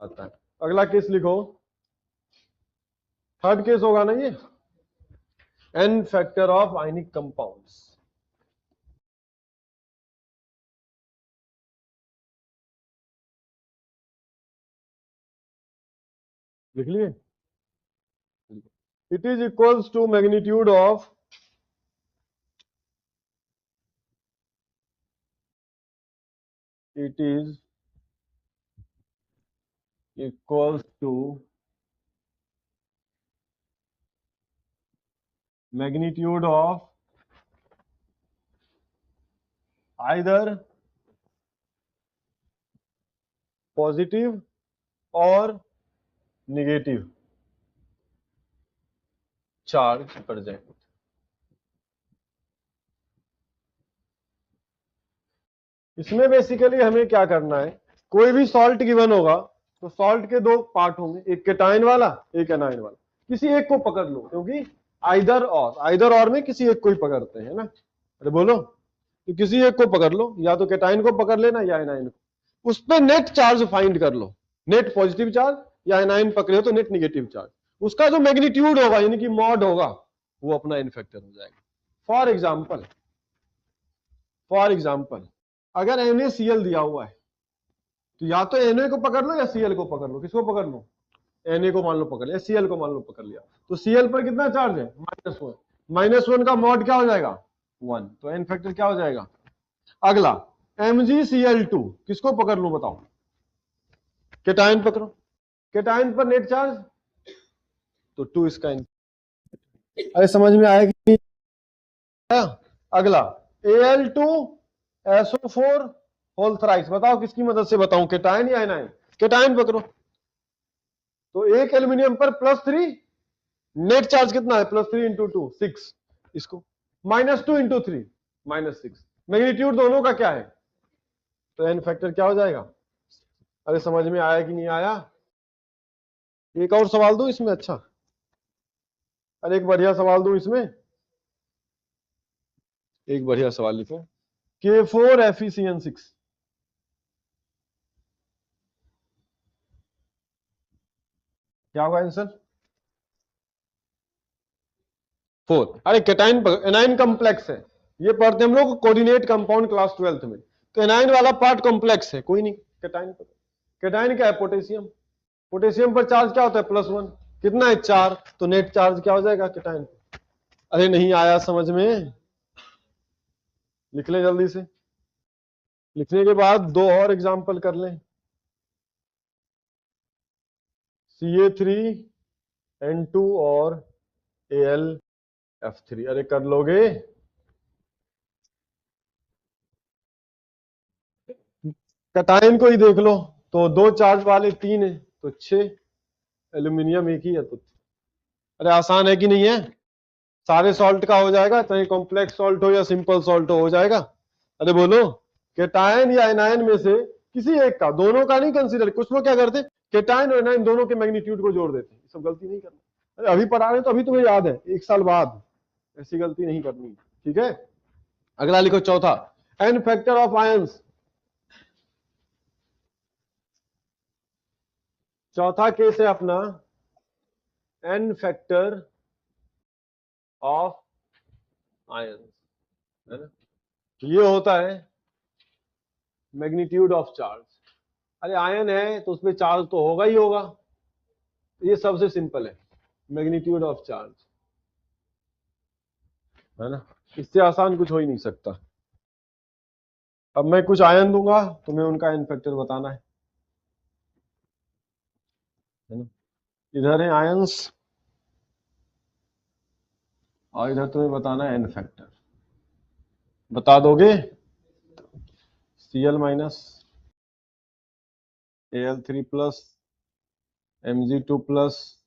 आता है। अगला केस लिखो, थर्ड केस होगा ना ये, n factor of ionic compounds. लिख लिए? It is equals to magnitude of it is equals to magnitude of either positive or negative charge present। इसमें बेसिकली हमें क्या करना है, कोई भी सॉल्ट गिवन होगा तो सॉल्ट के दो पार्ट होंगे, एक केटाइन वाला एक एनाइन वाला, किसी एक को पकड़ लो, क्योंकि आइदर और में किसी एक को ही पकड़ते हैं ना। अरे बोलो, तो किसी एक को पकड़ लो, या तो केटाइन को पकड़ लेना या एनाइन को, उस पर नेट चार्ज फाइंड कर लो, नेट पॉजिटिव चार्ज, या एनाइन पकड़े हो तो नेट नेगेटिव चार्ज, उसका जो मैग्नीट्यूड होगा यानी कि मॉड होगा वो अपना एन फैक्टर हो जाएगा। फॉर एग्जाम्पल अगर NaCl दिया हुआ है तो या तो Na को पकड़ लो या Cl को पकड़ लो। किसको पकड़ लो? Na को मान लो पकड़ लिया, Cl को मान लो पकड़ लिया, तो Cl पर कितना चार्ज है? -1। -1 का मॉड क्या हो जाएगा? 1। तो एन फैक्टर क्या हो जाएगा? अगला MgCl2 किसको पकड़ लो बताओ? केटाइन पकड़ो, केटाइन पर नेट चार्ज तो 2 इसका। अरे समझ में आया कि अगला Al2SO4 होल थ्राइस, बताओ किसकी मदद से बताऊं, केटाइन या एनाइन? केटाइन पकड़ो, तो एक एल्यूमिनियम पर +3 नेट चार्ज कितना है? +3 × 2 6, इसको -2 × 3 -6, मैग्नीट्यूड दोनों का क्या है? तो एन फैक्टर क्या हो जाएगा? अरे समझ में आया कि नहीं आया? एक और सवाल दूं इसमें? अच्छा, अरे एक बढ़िया सवाल दूं इसमें, एक बढ़िया सवाल लिखो, K4FeCN6 क्या होगा आंसर? 4। अरे केटाइन एनाइन कॉम्प्लेक्स है, ये पढ़ते हम लोग कोऑर्डिनेट कंपाउंड क्लास 12th में, तो एनाइन वाला पार्ट कॉम्प्लेक्स है, कोई नहीं। केटाइन पर, केटाइन क्या है? पोटेशियम, पोटेशियम पर चार्ज क्या होता है? +1, कितना है? 4, तो नेट चार्ज क्या हो जाएगा केटाइन? अरे नहीं आया समझ में? लिख ले जल्दी से, लिखने के बाद दो और एग्जांपल कर लें, Ca3N2 और AlF3। अरे कर लोगे? कैटायन को ही देख लो, तो 2 चार्ज वाले 3 है तो 6, एल्यूमिनियम एक ही है तो। अरे आसान है कि नहीं है? सारे सॉल्ट का हो जाएगा, चाहे कॉम्प्लेक्स सॉल्ट हो या सिंपल सॉल्ट हो जाएगा। अरे बोलो, केटायन या एनायन में से किसी एक का, दोनों का नहीं कंसीडर। कुछ लोग क्या करते, केटायन और एनायन दोनों के मैग्नीट्यूड को जोड़ देते, सब गलती नहीं करना। अरे अभी पढ़ा रहे तो अभी तुम्हें याद है, 1 साल बाद ऐसी गलती नहीं करनी, ठीक है? अगला लिखो चौथा, एन फैक्टर ऑफ आयंस। चौथा केस है अपना एन फैक्टर ऑफ आयंस, है ना? ये होता है मैग्नीट्यूड ऑफ चार्ज। अरे आयन है तो उसमें चार्ज तो होगा ही होगा, ये सबसे सिंपल है, मैग्नीट्यूड ऑफ चार्ज, है ना? इससे आसान कुछ हो ही नहीं सकता। अब मैं कुछ आयन दूंगा, तुम्हें उनका एन फैक्टर बताना है ना? इधर है आयंस और इधर तुम्हें बताना है एन फैक्टर। बता दोगे? Cl minus, Al3 plus, Mg2 plus,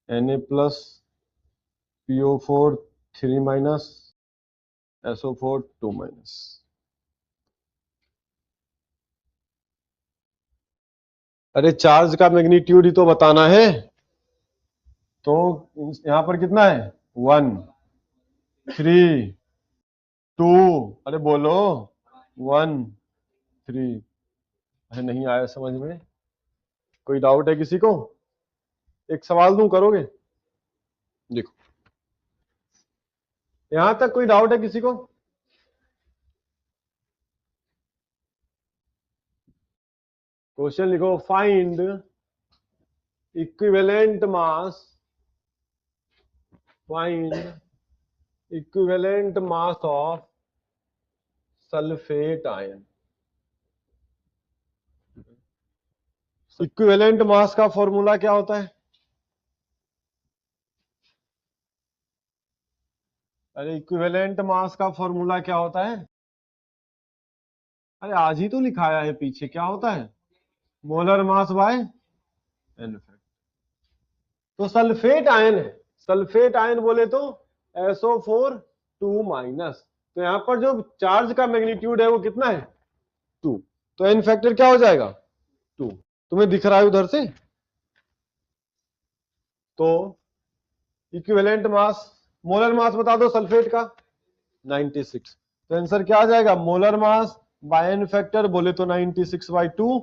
Na plus, PO4 3 minus, SO4 2 minus. अरे चार्ज का मैग्नीट्यूड ही तो बताना है, तो यहां पर कितना है? 1 3 2, अरे बोलो 1 3। अरे नहीं आया समझ में? कोई डाउट है किसी को? एक सवाल दूं, करोगे? देखो, यहां तक कोई डाउट है किसी को? क्वेश्चन लिखो, find equivalent mass, find equivalent mass of sulphate ion. Equivalent mass का फॉर्मूला क्या होता है? अरे इक्विवेलेंट मास का फॉर्मूला क्या होता है? अरे आज ही तो लिखाया है पीछे, क्या होता है? Molar mass by n factor. तो सल्फेट आयन है, सल्फेट आयन बोले तो SO4 2 माइनस, तो यहां पर जो चार्ज का मैग्नीट्यूड है वो कितना है? 2, तो एन फैक्टर क्या हो जाएगा? 2। तुम्हें दिख रहा है उधर से? तो इक्विवेलेंट मास, मोलर मास बता दो सल्फेट का, 96। तो आंसर क्या आ जाएगा? Molar mass by n factor बोले तो 96/2,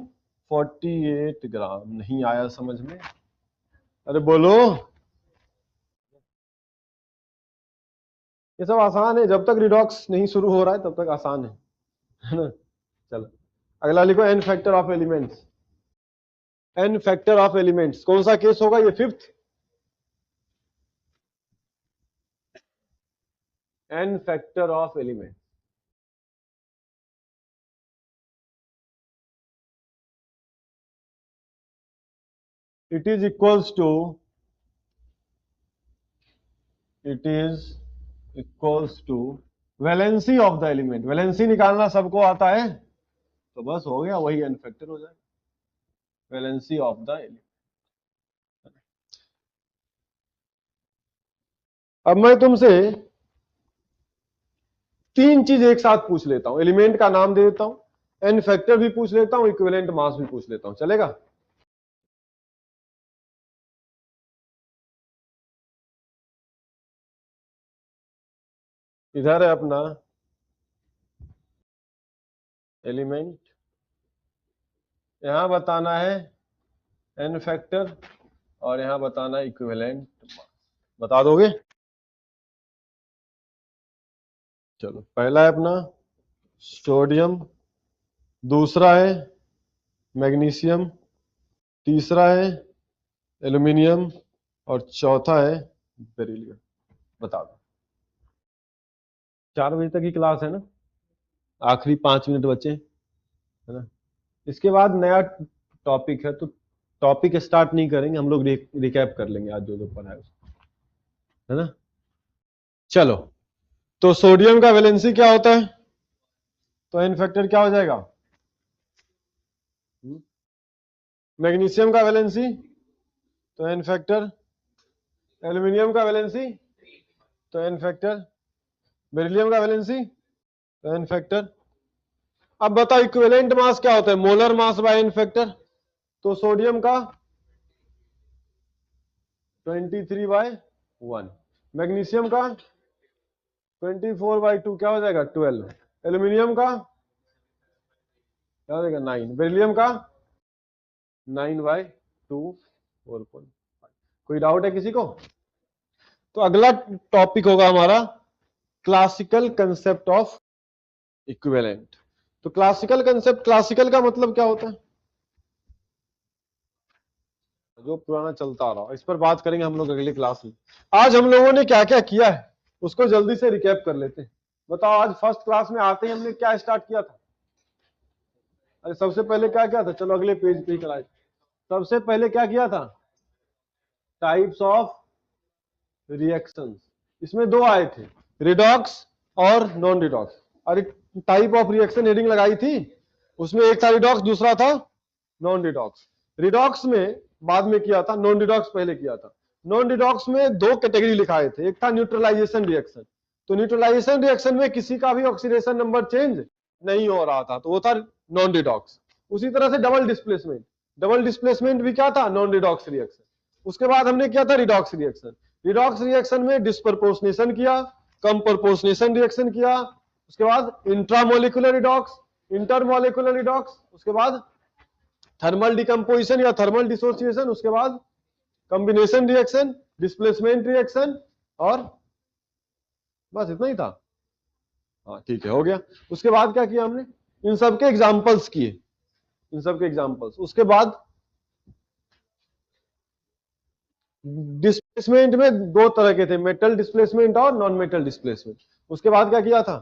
48 ग्राम। नहीं आया समझ में? अरे बोलो, ये सब आसान है, जब तक रिडॉक्स नहीं शुरू हो रहा है तब तक आसान है ना? चलो अगला लिखो, n factor of elements. N factor of elements कौन सा केस होगा? ये fifth. N factor of element, it is equals to, it is equals to valency of the element. Valency निकालना सबको आता है, तो बस हो गया, वही एन फैक्टर हो जाएगा, वैलेंसी ऑफ द एलिमेंट। अब मैं तुमसे तीन चीज एक साथ पूछ लेता हूं, एलिमेंट का नाम दे देता हूं, एन फैक्टर भी पूछ लेता हूं, इक्विवेलेंट मास भी पूछ लेता हूं, चलेगा? इधर है अपना एलिमेंट, यहां बताना है एन फैक्टर और यहां बताना है इक्विवेलेंट मास। बता दोगे? चलो, पहला है अपना सोडियम, दूसरा है मैग्नीशियम, तीसरा है एल्यूमिनियम और चौथा है बेरिलियम। बता दो। 4 बजे तक की क्लास है ना, आखिरी 5 मिनट बचे है ना। इसके बाद नया टॉपिक है, तो टॉपिक स्टार्ट नहीं करेंगे हम लोग, रिकैप कर लेंगे आज जो जो पढ़ा है उसको, है ना। चलो, तो सोडियम का वैलेंसी क्या होता है? तो एन फैक्टर क्या हो जाएगा? मैग्नीशियम का वैलेंसी, तो एन फैक्टर। एल्यूमिनियम का वैलेंसी, तो एन फैक्टर। बेरिलियम का वैलेंसी, तो एन फैक्टर। अब बताओ इक्विवेलेंट मास क्या होता है? Molar mass by n factor. तो सोडियम का 23/1, मैग्नीशियम का 24/2, क्या हो जाएगा? 12। एल्यूमिनियम का क्या हो जाएगा? 9। बेरिलियम का 9/2, 4.5। कोई डाउट है किसी को? तो अगला टॉपिक होगा हमारा क्लासिकल कंसेप्ट ऑफ इक्विवेलेंट। तो क्लासिकल कंसेप्ट, क्लासिकल का मतलब क्या होता है? जो पुराना चलता आ रहा हो, इस पर बात करेंगे हम लोग अगली क्लास में। आज हम लोगों ने क्या क्या किया है उसको जल्दी से रिकैप कर लेते हैं। बताओ, आज फर्स्ट क्लास में आते ही हमने क्या स्टार्ट किया था? अरे सबसे पहले क्या किया था? चलो अगले पेज पे ही कराए। सबसे पहले क्या किया था? Types of reactions. इसमें दो आए थे, रिडॉक्स और नॉन रिडॉक्स। अरे टाइप ऑफ रिएक्शन हेडिंग लगाई थी, उसमें एक था रिडॉक्स, दूसरा था नॉन रिडॉक्स। रिडॉक्स में बाद में किया था, नॉन रिडॉक्स पहले किया था। नॉन रिडॉक्स में दो कैटेगरी लिखाए थे, एक था न्यूट्रलाइजेशन रिएक्शन। तो न्यूट्रलाइजेशन रिएक्शन में किसी का भी ऑक्सीडेशन नंबर चेंज नहीं हो रहा था, तो वो था नॉन रिडॉक्स। उसी तरह से डबल डिस्प्लेसमेंट, डबल डिस्प्लेसमेंट भी क्या था? Non redox reaction. उसके बाद हमने किया था रिडॉक्स रिएक्शन। रिडॉक्स रिएक्शन में डिस्प्रपोर्शनेशन किया, कम प्रपोर्शनेशन रिएक्शन किया, उसके बाद इंट्रामोलिकुलर रिडॉक्स, इंटरमोलिकुलर रिडॉक्स, उसके बाद थर्मल डिकम्पोजिशन या थर्मल डिसोसिएशन, उसके बाद कॉम्बिनेशन रिएक्शन, डिस्प्लेसमेंट रिएक्शन, और बस इतना ही था। हाँ ठीक है, हो गया। उसके बाद क्या किया हमने, इन सबके एग्जांपल्स किए, इन सबके एग्जांपल्स। उसके बाद डिस्प्लेसमेंट में दो तरह के थे, मेटल डिस्प्लेसमेंट और नॉन मेटल डिस्प्लेसमेंट। उसके बाद क्या किया था,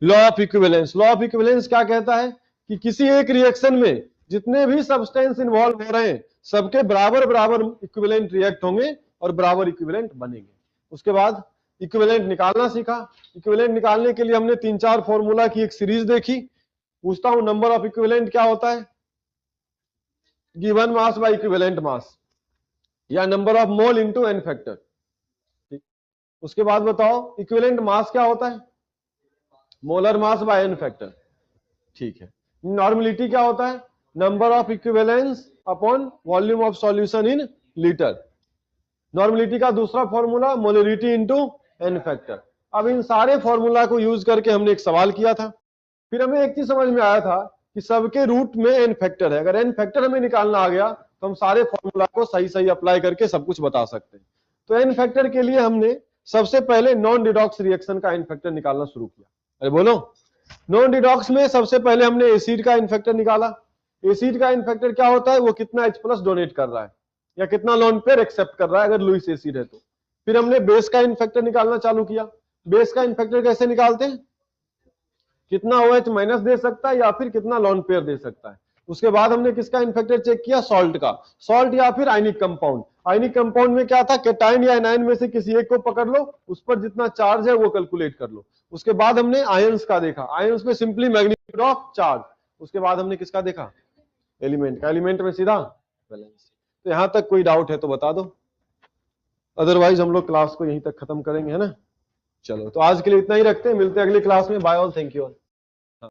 law of equivalence. Law of equivalence क्या कहता है कि किसी एक रिएक्शन में जितने भी सब्सटेंस इन्वॉल्व हो रहे हैं सबके बराबर बराबर इक्विवेलेंट रिएक्ट होंगे और बराबर इक्विवेलेंट बनेंगे। उसके बाद इक्विवेलेंट निकालना सीखा। इक्विवेलेंट निकालने के लिए हमने 3-4 फॉर्मूला की एक सीरीज देखी। पूछता हूं नंबर ऑफ इक्विवेलेंट क्या होता है, given mass by equivalent mass, या number of mole into n factor. उसके बाद बताओ इक्विवेलेंट मास क्या होता है, molar mass by n factor. ठीक है। नॉर्मलिटी क्या होता है, number of equivalents upon volume of solution in litre. Normality का दूसरा formula molarity into n factor. अब इन सारे फॉर्मूला को यूज करके हमने एक सवाल किया था। फिर हमें एक चीज समझ में आया था कि सबके रूट में एन फैक्टर है। अगर एन फैक्टर हमें निकालना आ गया तो हम सारे फॉर्मूला को सही सही अप्लाई करके सब कुछ बता सकते हैं। तो एन फैक्टर के लिए हमने सबसे पहले नॉन रिडॉक्स रिएक्शन का एन फैक्टर निकालना शुरू किया। अरे बोलो, नॉन रिडॉक्स में सबसे पहले हमने एसिड का एन फैक्टर निकाला। एसिड का एन फैक्टर क्या होता है, वो कितना H+ डोनेट कर रहा है या कितना लोन पेयर एक्सेप्ट कर रहा है अगर लुईस एसिड है तो। फिर हमने बेस का एन फैक्टर निकालना चालू किया। बेस का एन फैक्टर कैसे निकालते हैं, कितना OH- दे सकता है या फिर कितना लोन पेयर दे सकता है। उसके बाद हमने किसका इन फैक्टर चेक किया, सॉल्ट का। सॉल्ट या फिर आयनिक कंपाउंड। आयनिक कंपाउंड में क्या था, कैटायन या एनायन में से किसी एक को पकड़ लो, उस पर जितना चार्ज है वो कैलकुलेट कर लो। उसके बाद हमने आयंस का देखा। आयंस में सिंपली मैग्नीट्यूड ऑफ चार्ज। उसके बाद हमने किसका देखा, एलिमेंट का। एलिमेंट में सीधा बैलेंस। तो यहां तक कोई डाउट है तो बता दो, अदरवाइज हम लोग क्लास को यहीं तक खत्म करेंगे, है ना। चलो तो आज के लिए इतना ही रखते हैं, मिलते हैं अगली क्लास में। Bye all, thank you all.